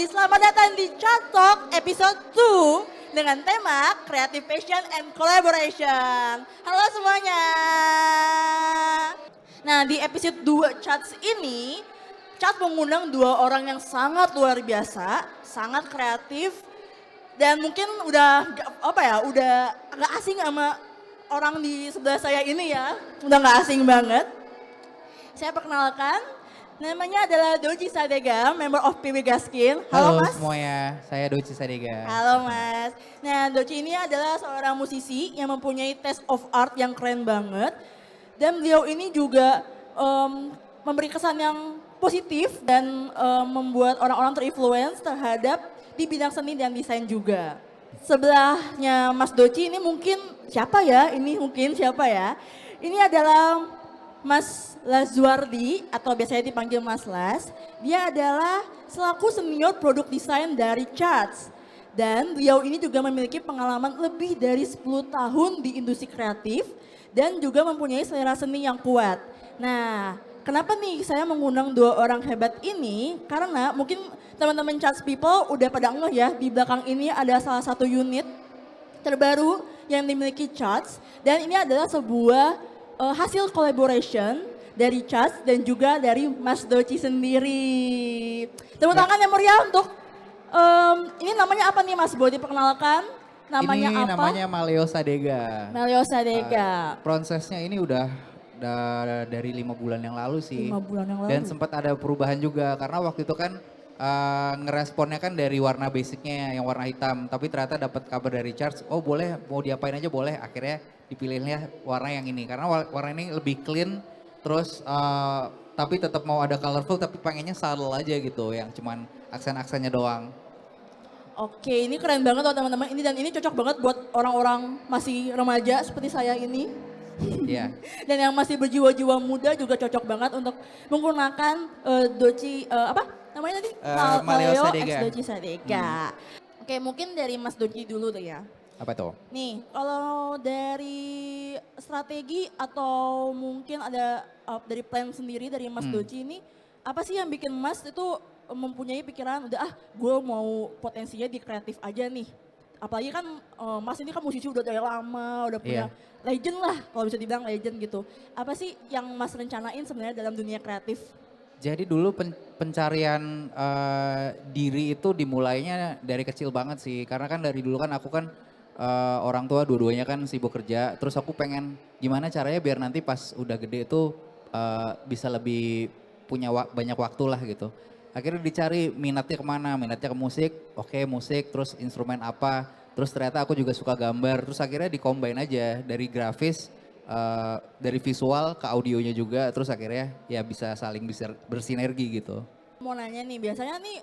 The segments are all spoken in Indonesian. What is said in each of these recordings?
selamat datang di Chat Talk episode 2 dengan tema Creative Passion and Collaboration. Halo semuanya. Nah, di episode 2 Chats ini, Chat mengundang dua orang yang sangat luar biasa, sangat kreatif, dan mungkin udah udah agak asing sama orang di sebelah saya ini ya, udah gak asing banget. Saya perkenalkan, namanya adalah Doji Sadega, member of PW Gaskin. Halo Mas. semuanya, saya Doji Sadega. Halo Mas. Nah, Doji ini adalah seorang musisi yang mempunyai taste of art yang keren banget. Dan beliau ini juga memberi kesan yang positif dan membuat orang-orang terinfluence terhadap di bidang seni dan desain juga. Sebelahnya Mas Doji ini mungkin siapa ya? Ini adalah Mas Lazuardi atau biasanya dipanggil Mas Las. Dia adalah selaku senior produk desain dari Chats. Dan beliau ini juga memiliki pengalaman lebih dari 10 tahun di industri kreatif dan juga mempunyai selera seni yang kuat. Nah, kenapa nih saya mengundang dua orang hebat ini? Karena mungkin teman-teman Chats People udah pada ngeh ya, di belakang ini ada salah satu unit terbaru yang dimiliki Chats. Dan ini adalah sebuah hasil collaboration dari Chats dan juga dari Mas Doji sendiri. Tepuk tangan yang meriah untuk ini namanya apa nih Mas? Boleh diperkenalkan? Namanya ini apa? namanya Maleo Sadega. Maleo Sadega. Prosesnya ini udah dari 5 bulan yang lalu sih. 5 bulan yang lalu. Dan sempat ada perubahan juga karena waktu itu kan ngeresponnya kan dari warna basicnya yang warna hitam. Tapi ternyata dapat kabar dari Charles, oh boleh mau diapain aja boleh. Akhirnya dipilihnya warna yang ini karena warna ini lebih clean. Terus tapi tetap mau ada colorful tapi pengennya subtle aja gitu yang cuman aksen-aksennya doang. Oke, ini keren banget loh teman-teman. Ini dan ini cocok banget buat orang-orang masih remaja seperti saya ini. Iya. Dan yang masih berjiwa-jiwa muda juga cocok banget untuk menggunakan Doji apa namanya tadi? Maleo Sadega. X Doji Sadega. Oke, mungkin dari Mas Doji dulu deh ya. Apa tuh? Nih, kalau dari strategi atau mungkin ada dari plan sendiri dari Mas Doji ini, apa sih yang bikin Mas itu mempunyai pikiran udah gue mau potensinya di kreatif aja nih. Apalagi kan Mas ini kan musisi udah dari lama, udah punya legend lah kalau bisa dibilang legend gitu. Apa sih yang Mas rencanain sebenarnya dalam dunia kreatif? Jadi dulu pencarian diri itu dimulainya dari kecil banget sih. Karena kan dari dulu kan aku kan orang tua dua-duanya kan sibuk kerja. Terus aku pengen gimana caranya biar nanti pas udah gede itu bisa lebih punya banyak waktu lah gitu. Akhirnya dicari minatnya kemana, minatnya ke musik, oke musik, terus instrumen apa. Terus ternyata aku juga suka gambar, terus akhirnya di-combine aja dari grafis, dari visual ke audionya juga. Terus akhirnya ya bisa saling bersinergi gitu. Mau nanya nih, biasanya nih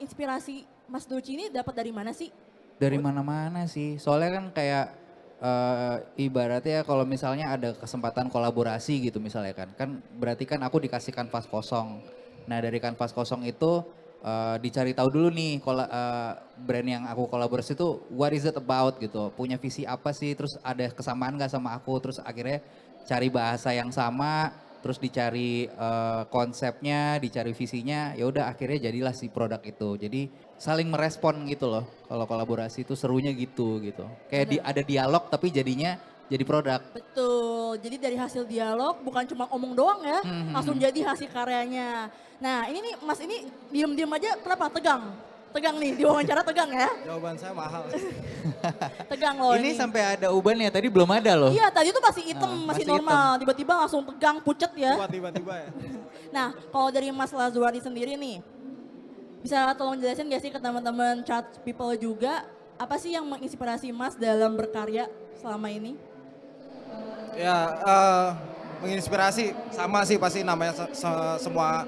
inspirasi Mas Doji ini dapat dari mana sih? Dari mana-mana sih, soalnya kan kayak ibaratnya kalau misalnya ada kesempatan kolaborasi gitu misalnya kan berarti kan aku dikasih kanvas kosong. Nah dari kanvas kosong itu dicari tahu dulu nih brand yang aku kolaborasi itu what is it about gitu, punya visi apa sih, terus ada kesamaan gak sama aku, terus akhirnya cari bahasa yang sama, terus dicari konsepnya, dicari visinya, ya udah akhirnya jadilah si produk itu. Jadi saling merespon gitu loh. Kalau kolaborasi itu serunya gitu. Kayak ada dialog tapi jadinya jadi produk. Betul. Jadi dari hasil dialog bukan cuma omong doang ya, langsung jadi hasil karyanya. Nah, ini nih Mas ini diem-diem aja kenapa? Tegang. Tegang nih, di wawancara tegang ya. Jawaban saya mahal. Tegang loh Ini sampai ada ubannya, tadi belum ada loh. Iya, tadi itu masih hitam, masih masih normal. Tiba-tiba langsung tegang, pucet ya. Tiba-tiba ya. Nah, kalau dari Mas Lazuardi sendiri nih, bisa tolong jelasin gak sih ke teman-teman Chat People juga, apa sih yang menginspirasi Mas dalam berkarya selama ini? Ya, menginspirasi sama sih pasti namanya semua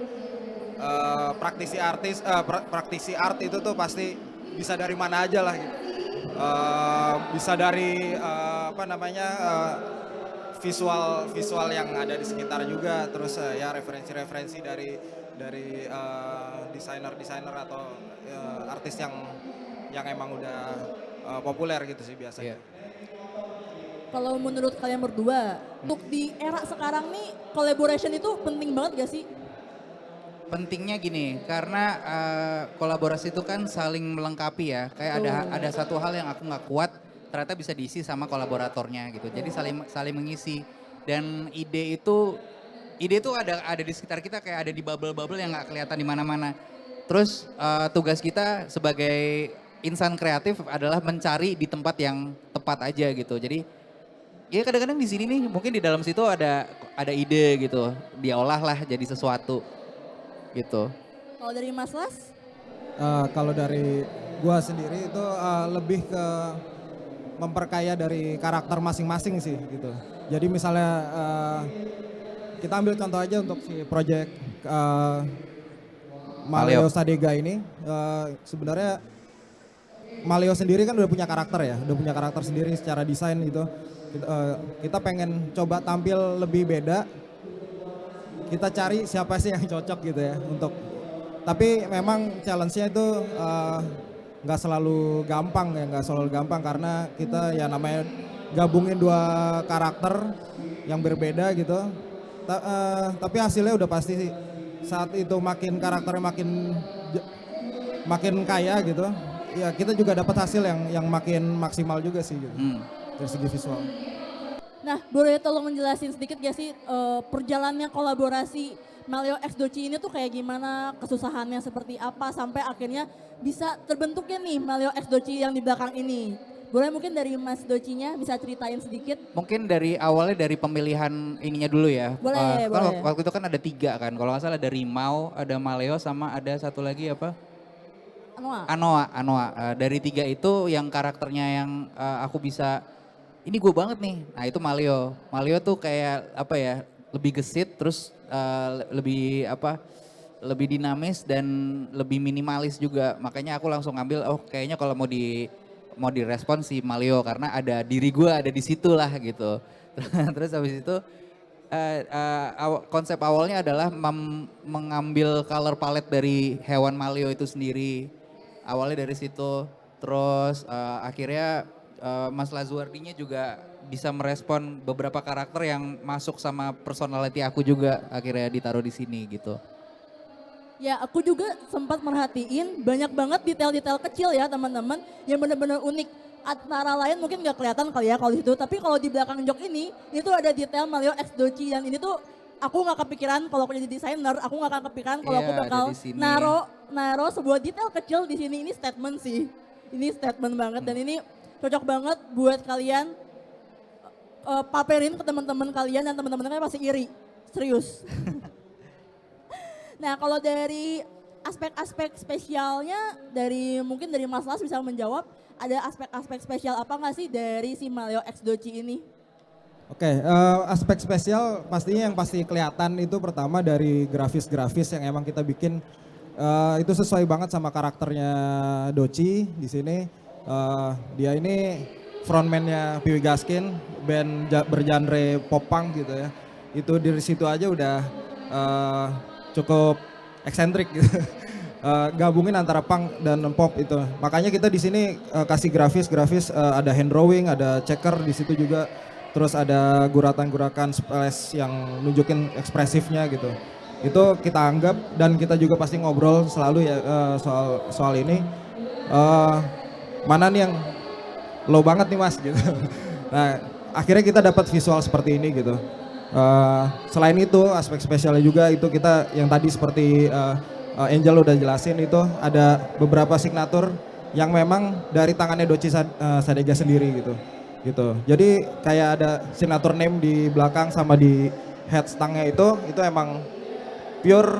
praktisi art itu tuh pasti bisa dari mana aja lah gitu. Bisa dari visual yang ada di sekitar juga, terus ya referensi dari desainer atau artis yang emang udah populer gitu sih biasanya. Kalau menurut kalian berdua, untuk di era sekarang nih collaboration itu penting banget gak sih? pentingnya gini, karena kolaborasi itu kan saling melengkapi ya. Kayak ada satu hal yang aku nggak kuat, ternyata bisa diisi sama kolaboratornya gitu. Jadi saling saling mengisi. Dan ide itu ada di sekitar kita, kayak ada di bubble-bubble yang nggak kelihatan di mana-mana. Terus tugas kita sebagai insan kreatif adalah mencari di tempat yang tepat aja gitu. Jadi ya kadang-kadang di sini nih mungkin di dalam situ ada ide gitu, diolah lah jadi sesuatu gitu. Kalau dari Mas Las? Kalau dari gua sendiri itu lebih ke memperkaya dari karakter masing-masing sih gitu. Jadi misalnya kita ambil contoh aja untuk si project Maleo Sadega ini, sebenarnya Maleo sendiri kan udah punya karakter ya, udah punya karakter sendiri secara desain gitu. Kita pengen coba tampil lebih beda, kita cari siapa sih yang cocok gitu ya untuk, tapi memang challenge-nya itu nggak selalu gampang ya, nggak selalu gampang karena kita ya namanya gabungin dua karakter yang berbeda gitu. Tapi hasilnya udah pasti sih, saat itu makin karakternya makin kaya gitu, ya kita juga dapat hasil yang makin maksimal juga sih gitu. Dari segi visual. Nah, boleh tolong menjelasin sedikit gak sih perjalanannya kolaborasi Maleo X Doci ini tuh kayak gimana, kesusahannya seperti apa sampai akhirnya bisa terbentuknya nih Maleo X Doci yang di belakang ini. Boleh mungkin dari Mas Docinya bisa ceritain sedikit? Mungkin dari awalnya dari pemilihan ininya dulu ya. Boleh, kan boleh. waktu itu kan ada 3 kan, kalau nggak salah ada Rimau, ada Maleo sama ada satu lagi apa? Anoa. Dari 3 itu yang karakternya yang aku bisa, ini gue banget nih. Nah itu Maleo. Maleo tuh kayak apa ya, lebih gesit, terus lebih dinamis dan lebih minimalis juga. Makanya aku langsung ambil, oh kayaknya kalau mau direspon si Maleo karena ada diri gue ada di situ lah gitu. Terus habis itu konsep awalnya adalah mengambil color palette dari hewan Maleo itu sendiri. Awalnya dari situ, terus akhirnya Mas Lazuardinya juga bisa merespon beberapa karakter yang masuk sama personality aku juga, akhirnya ditaruh di sini gitu. Ya, aku juga sempat merhatiin banyak banget detail-detail kecil ya teman-teman yang benar-benar unik. Antara lain mungkin nggak kelihatan kali ya kalau di situ, tapi kalau di belakang jok ini itu ada detail Maleo X Doci dan ini tuh aku nggak kepikiran kalau aku jadi desainer, aku nggak akan kepikiran kalau aku bakal naro sebuah detail kecil di sini. Ini statement sih, ini statement banget dan ini cocok banget buat kalian paperin ke teman-teman kalian dan teman-teman kalian pasti iri, serius. Nah kalau dari aspek-aspek spesialnya mungkin dari Mas Las bisa menjawab, ada aspek-aspek spesial apa nggak sih dari si Maleo X Doci ini? Oke, aspek spesial pastinya yang pasti kelihatan itu pertama dari grafis-grafis yang emang kita bikin itu sesuai banget sama karakternya Doci di sini. Dia ini frontman-nya Piwi Gaskin, band bergenre pop punk gitu ya. Itu dari situ aja udah cukup eksentrik gitu. Gabungin antara punk dan pop itu. Makanya kita di sini kasih grafis ada hand drawing, ada checker di situ juga. Terus ada guratan-guratan splash yang nunjukin ekspresifnya gitu. Itu kita anggap dan kita juga pasti ngobrol selalu ya soal ini. Mana nih yang low banget nih Mas gitu. Nah, akhirnya kita dapat visual seperti ini gitu. Selain itu aspek spesialnya juga itu kita yang tadi seperti Angel udah jelasin, itu ada beberapa signatur yang memang dari tangannya Doci Sadega sendiri gitu. Jadi kayak ada signature name di belakang sama di head stangnya itu emang pure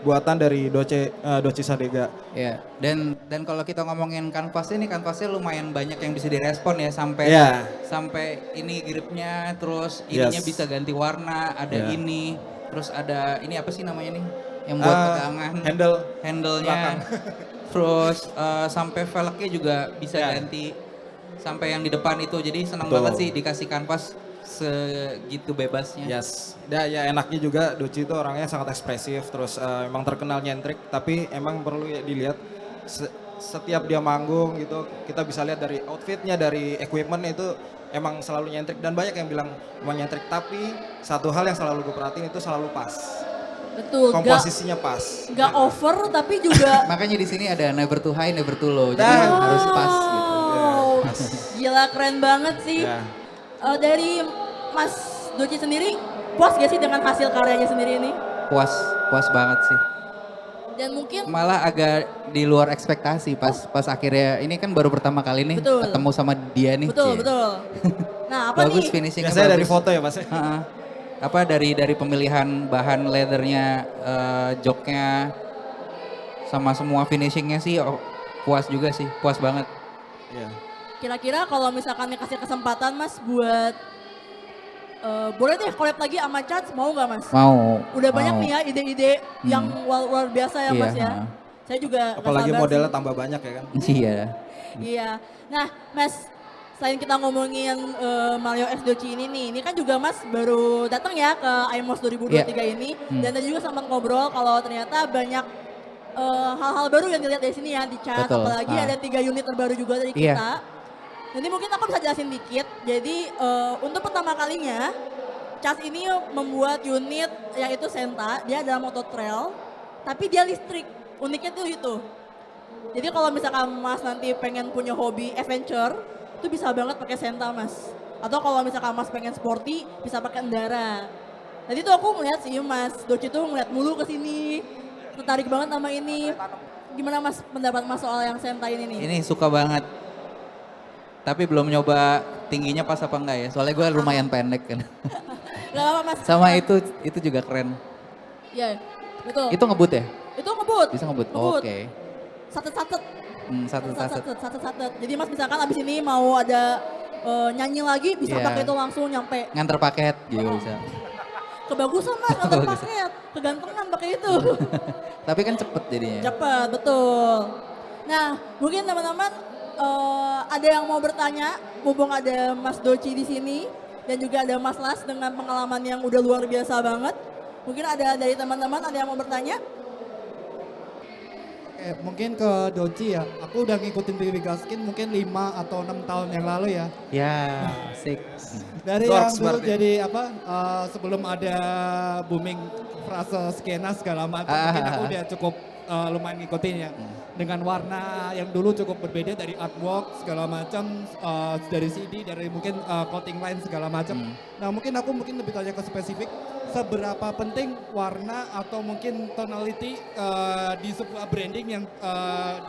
buatan dari Doci Sadega. Ya, dan kalau kita ngomongin kanvasnya lumayan banyak yang bisa direspon ya, sampai ini gripnya, terus ininya bisa ganti warna, ada ini, terus ada ini apa sih namanya nih? Yang buat pegangan, handle-nya, terus sampai velgnya juga bisa ganti, sampai yang di depan itu. Jadi senang banget sih dikasih kanvas segitu bebasnya. Yes, ya enaknya juga Doci itu orangnya sangat ekspresif, terus emang terkenal nyentrik, tapi emang perlu ya dilihat setiap dia manggung gitu, kita bisa lihat dari outfitnya, dari equipment itu emang selalu nyentrik, dan banyak yang bilang emang nyentrik, tapi satu hal yang selalu gue perhatiin itu selalu pas. Betul, Komposisinya pas. nggak over tapi juga Makanya di sini ada never too high, never too low. Jadi Nah. harus pas gitu. wow, gila keren banget sih. Ya. Dari Mas Doci sendiri, puas gak sih dengan hasil karyanya sendiri ini? Puas banget sih. Dan mungkin Malah agak di luar ekspektasi pas akhirnya ini kan baru pertama kali nih Betul. ketemu sama dia nih. betul Cie. betul. Nah apa Bagus nih? finishingnya Biasanya dari bagus. foto ya Mas. Ha-ha. Apa dari pemilihan bahan leathernya, joknya, sama semua finishingnya sih puas juga sih, puas banget. Iya. Kira-kira kalau misalkan dikasih kesempatan Mas buat boleh deh collab lagi sama Chats, mau nggak Mas? Mau. Udah banyak mau. nih ya ide-ide yang luar biasa ya Iya, Mas ya. ha. Saya juga nggak Apalagi sabar modelnya sih. tambah banyak ya kan. Iya. Iya. Nah, Mas, selain kita ngomongin Mario X Doci ini kan juga Mas baru datang ya ke IMOS 2023 ini. Dan tadi juga sempat ngobrol kalau ternyata banyak hal-hal baru yang dilihat dari sini ya di chat. Betul. Apalagi ada 3 unit terbaru juga dari Iya. kita. Jadi mungkin aku bisa jelasin dikit. Jadi untuk pertama kalinya Cas ini membuat unit yaitu Senta. Dia adalah motor trail, tapi dia listrik. Uniknya tuh itu. Jadi kalau misalkan Mas nanti pengen punya hobi adventure, itu bisa banget pakai Senta Mas. Atau kalau misalkan Mas pengen sporty, bisa pakai Endara. Tadi tuh aku ngeliat sih Mas Doci tuh ngeliat mulu ke sini, tertarik banget sama ini. Gimana Mas pendapat Mas soal yang Senta ini nih? Ini suka banget. Tapi belum nyoba tingginya pas apa enggak ya. Soalnya gue lumayan pendek kan. Gak apa Mas. Sama itu juga keren. Iya, betul. Itu ngebut ya? Itu ngebut. Bisa ngebut. Ngebut. Oke. Satet-satet. Satu saset. Satet-satet. Jadi Mas misalkan abis ini mau ada nyanyi lagi, bisa Iya. pakai itu langsung nyampe. Nganter paket juga bisa. Kebagusan Mas, nganter Bagus. paket. Kegantengan pakai itu. Tapi kan cepet jadinya. Cepat, betul. Nah, mungkin teman-teman ada yang mau bertanya, mumpung ada Mas Doci di sini dan juga ada Mas Las dengan pengalaman yang udah luar biasa banget. Mungkin ada dari teman-teman ada yang mau bertanya? Mungkin ke Doci ya, aku udah ngikutin Baby Gaskin mungkin 5 atau 6 tahun yang lalu ya. Ya, asik. Dari Dorks yang dulu berarti. jadi apa, sebelum ada booming frase skena segala macam, mungkin aku udah cukup lumayan ngikutin ya. Dengan warna yang dulu cukup berbeda dari artwork segala macam, dari CD, dari mungkin clothing line segala macam. Nah mungkin aku lebih tanya ke spesifik, seberapa penting warna atau mungkin tonality di sebuah branding yang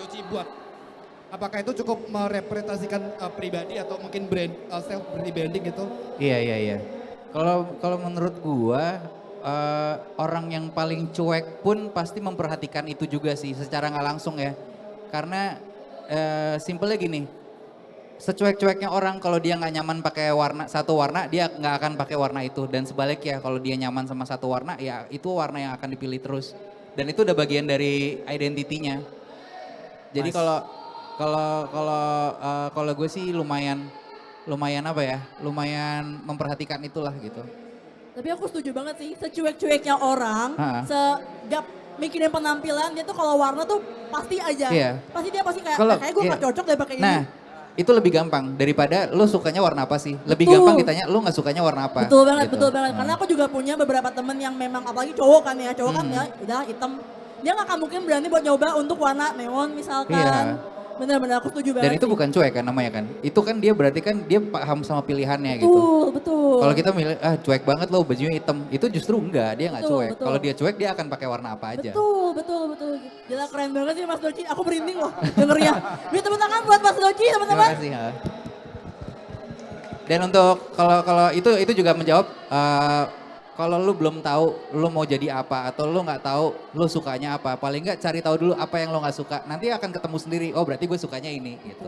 Doci buat? Apakah itu cukup merepresentasikan pribadi atau mungkin brand self branding gitu? Iya. Kalau menurut gua orang yang paling cuek pun pasti memperhatikan itu juga sih secara nggak langsung ya. Karena simpelnya gini, secuek-cueknya orang kalau dia nggak nyaman pakai satu warna, dia nggak akan pakai warna itu. Dan sebaliknya kalau dia nyaman sama satu warna, ya itu warna yang akan dipilih terus. Dan itu udah bagian dari identitinya. Jadi kalau gue sih lumayan apa ya, lumayan memperhatikan itulah gitu. Tapi aku setuju banget sih, secuek-cueknya orang, segap mikirin penampilan, dia tuh kalau warna tuh pasti aja. Iya. Pasti dia kayak Kalau- kayak gue iya. gak cocok deh pakai ini. Nah, itu lebih gampang daripada lo sukanya warna apa sih. Lebih Betul. gampang ditanya lo nggak sukanya warna apa. Betul banget, gitu. betul banget. Karena aku juga punya beberapa temen yang memang, apalagi cowok kan ya Hmm. udah hitam. Dia gak akan mungkin berani buat nyoba untuk warna neon misalkan. Iya. Bener-bener aku setuju banget Dan itu sih. bukan cuek kan namanya kan. Itu kan dia berarti kan dia paham sama pilihannya gitu. Betul, betul. Kalau kita milih, cuek banget lo bajunya hitam. Itu justru enggak, dia nggak Betul, cuek. betul. Kalau dia cuek dia akan pakai warna apa aja. Betul. Gila keren banget sih Mas Doci. Aku merinding loh dengernya. Beri tepuk tangan buat Mas Doci Terima teman-teman. kasih. Ha. Dan untuk kalau itu juga menjawab kalau lu belum tahu lu mau jadi apa atau lu nggak tahu lu sukanya apa, paling nggak cari tahu dulu apa yang lu nggak suka. Nanti akan ketemu sendiri. Oh berarti gue sukanya ini gitu.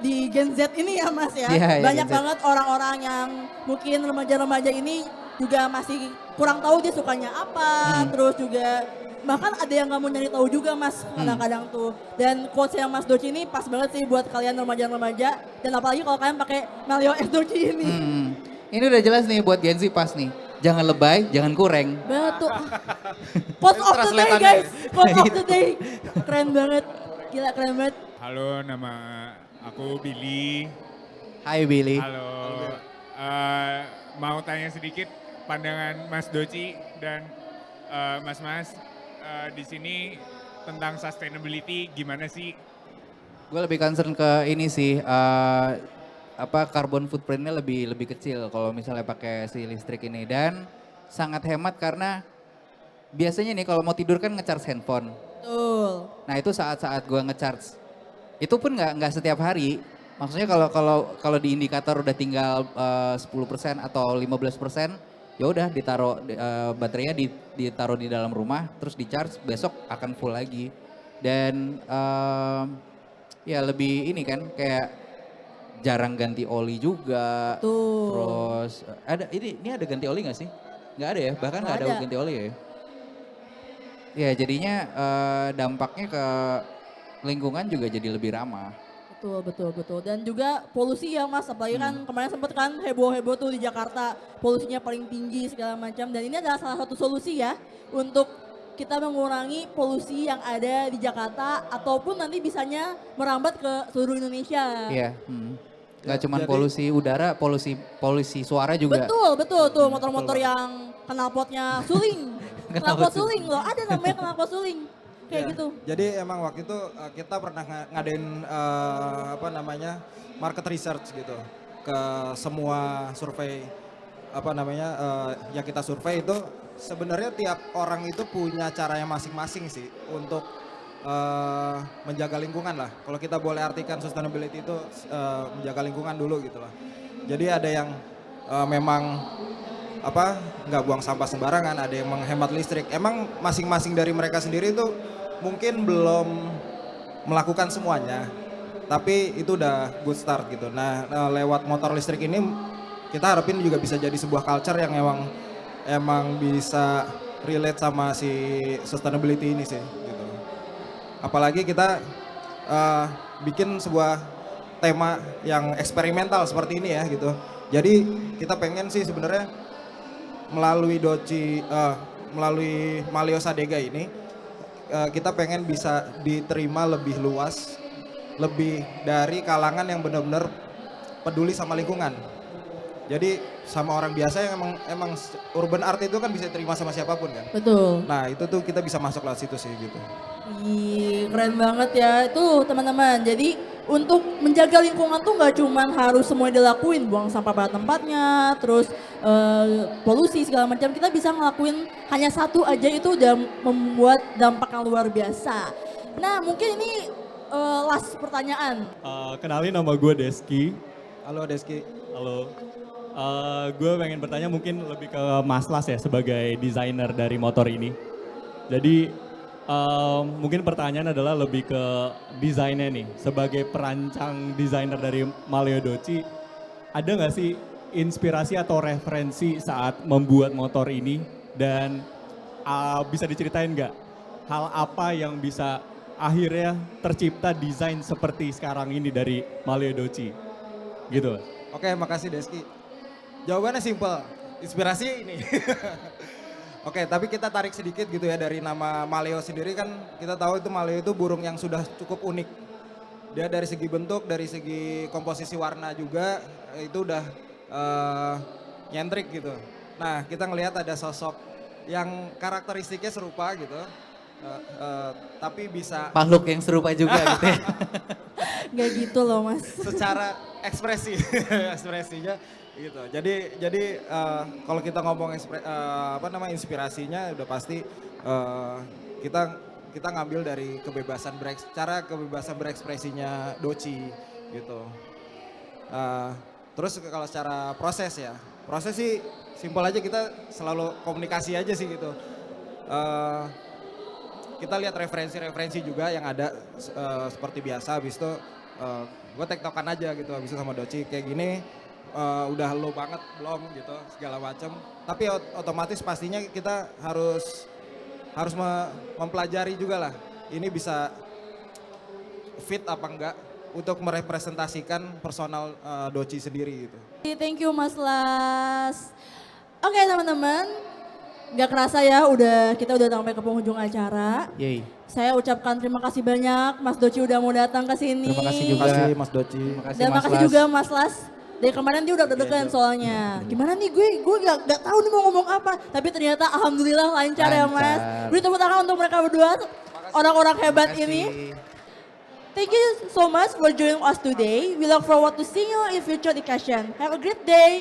Di Gen Z ini ya Mas ya, Iya, iya, banyak Gen Z. banget orang-orang yang mungkin remaja-remaja ini juga masih kurang tahu dia sukanya apa, terus juga bahkan ada yang nggak mau nyari tahu juga Mas kadang-kadang tuh. Dan quotes yang Mas Doci ini pas banget sih buat kalian remaja-remaja, dan apalagi kalau kalian pakai Mario X Doci ini. Ini udah jelas nih buat Gen Z pas nih. Jangan lebay, jangan kurang. Betul. Quotes of the day guys, quotes of the day. Keren banget, gila keren banget. Halo, nama aku Billy. Hai Billy. Halo. Mau tanya sedikit pandangan Mas Doci dan Mas-mas di sini tentang sustainability gimana sih? Gue lebih concern ke ini sih, apa carbon footprintnya lebih kecil kalau misalnya pakai si listrik ini dan sangat hemat karena biasanya nih kalau mau tidur kan ngecharge handphone. Betul. Nah itu saat-saat gue ngecharge itu pun nggak setiap hari. Maksudnya kalau di indikator udah tinggal 10% atau 15%, ya udah baterainya ditaruh di dalam rumah, terus di charge besok akan full lagi. Dan ya lebih ini kan kayak jarang ganti oli juga. Betul. Terus ini ada ganti oli nggak sih? Nggak ada ya, bahkan nggak ada Nggak ada. ganti oli ya. Ya jadinya dampaknya ke lingkungan juga jadi lebih ramah. Betul. Dan juga polusi ya Mas, apalagi kan kemarin sempet kan heboh-heboh tuh di Jakarta, polusinya paling tinggi segala macam. Dan ini adalah salah satu solusi ya untuk kita mengurangi polusi yang ada di Jakarta ataupun nanti bisanya merambat ke seluruh Indonesia. Iya. Nggak cuma jadi- polusi udara, polusi suara juga. Betul tuh motor-motor yang knalpotnya suling. Knalpot suling loh, ada namanya knalpot suling. Kayak Ya, gitu. Jadi emang waktu itu kita pernah ngadain apa namanya market research gitu ke semua survei apa namanya yang kita survei itu sebenarnya tiap orang itu punya caranya masing-masing sih untuk menjaga lingkungan lah. Kalau kita boleh artikan sustainability itu menjaga lingkungan dulu gitu lah. Jadi ada yang memang apa nggak buang sampah sembarangan, ada yang menghemat listrik. Emang masing-masing dari mereka sendiri itu mungkin belum melakukan semuanya, tapi itu udah good start gitu. Nah, lewat motor listrik ini kita harapin juga bisa jadi sebuah culture yang emang bisa relate sama si sustainability ini sih gitu. Apalagi kita bikin sebuah tema yang eksperimental seperti ini ya gitu. Jadi kita pengen sih sebenarnya melalui melalui Malio Sadega ini kita pengen bisa diterima lebih luas, lebih dari kalangan yang benar-benar peduli sama lingkungan. Jadi sama orang biasa yang emang urban art itu kan bisa diterima sama siapapun kan. Betul. Nah itu tuh kita bisa masuk lewat situ sih gitu. Ih, keren banget ya itu teman-teman. Jadi untuk menjaga lingkungan tuh nggak cuman harus semuanya dilakuin, buang sampah pada tempatnya, terus polusi segala macam. Kita bisa ngelakuin hanya satu aja itu udah membuat dampak yang luar biasa. Nah mungkin ini last pertanyaan. Kenalin, nama gue Deski. Halo Deski. Halo. Gue pengen bertanya mungkin lebih ke Mas Las ya sebagai desainer dari motor ini. Jadi mungkin pertanyaan adalah lebih ke desainnya nih. Sebagai perancang desainer dari Malio Doci, ada nggak sih inspirasi atau referensi saat membuat motor ini? Dan bisa diceritain nggak hal apa yang bisa akhirnya tercipta desain seperti sekarang ini dari Malio Doci? Gitu. Oke, makasih Deski. Jawabannya simpel, inspirasi ini. Oke, tapi kita tarik sedikit gitu ya dari nama Maleo sendiri kan kita tahu itu Maleo itu burung yang sudah cukup unik. Dia dari segi bentuk, dari segi komposisi warna juga itu udah nyentrik gitu. Nah, kita ngelihat ada sosok yang karakteristiknya serupa gitu. Tapi bisa Makhluk yang serupa juga gitu ya. Gak gitu loh Mas. secara ekspresinya gitu. Jadi kalau kita ngomong inspirasinya udah pasti kita ngambil dari kebebasan kebebasan berekspresinya Doci gitu. Terus kalau secara proses sih simpel aja, kita selalu komunikasi aja sih gitu. Kita lihat referensi juga yang ada seperti biasa, habis itu gue tektokan aja gitu habis itu sama Doci kayak gini udah low banget belum gitu segala macam, tapi otomatis pastinya kita harus mempelajari juga lah ini bisa fit apa enggak untuk merepresentasikan personal Doci sendiri gitu. Thank you Mas Las. Oke teman-teman, gak kerasa ya kita udah sampai ke penghujung acara. Yeay. Saya ucapkan terima kasih banyak Mas Doci udah mau datang ke sini. Terima kasih Terima juga. kasih Mas Doci. Terima kasih Dan Mas makasih Las. juga Mas Las Dari kemarin dia udah deg-degan soalnya. Gimana nih gue gak tahu nih mau ngomong apa. Tapi ternyata alhamdulillah lancar ya Mas. Lancar. Beri tepuk tangan untuk mereka berdua, orang-orang hebat ini. Thank you so much for joining us today. We look forward to seeing you in future discussion. Have a great day.